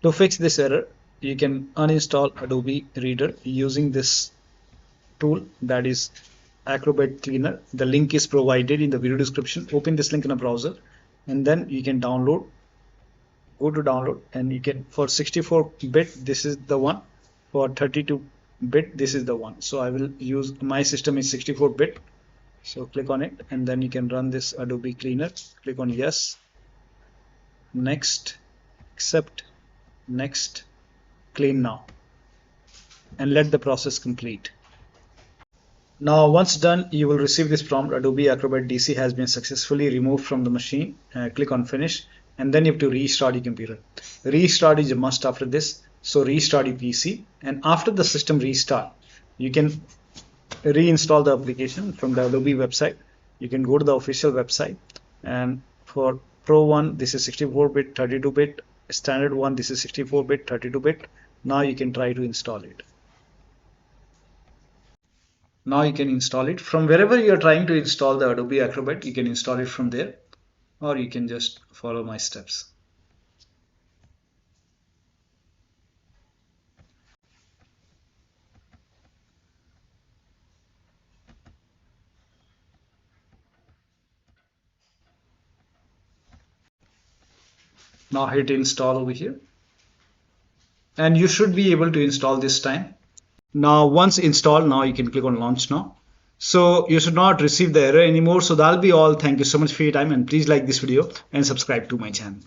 To fix this error, you can uninstall Adobe Reader using this tool, that is Acrobat Cleaner. The link is provided in the video description. Open this link in a browser and then you can download. Go to download and you can, for 64-bit this is the one, for 32-bit this is the one. So I will use, my system is 64-bit, so click on it and then you can run this Adobe Cleaner. Click on yes, next, accept, next, clean now, and let the process complete. Now once done, you will receive this prompt: Adobe Acrobat DC has been successfully removed from the machine. Click on finish and then you have to restart your computer. Restart is a must after this, so restart your PC, and after the system restart you can reinstall the application from the Adobe website. You can go to the official website, and for Pro one this is 64-bit, 32-bit, standard one this is 64-bit, 32-bit. Now you can try to install it. Now you can install it from wherever you are trying to install the Adobe Acrobat. You can install it from there, or you can just follow my steps. Now hit install over here and you should be able to install this time. Now once installed, now you can click on launch now. So you should not receive the error anymore. So that'll be all. Thank you so much for your time, and please like this video and subscribe to my channel.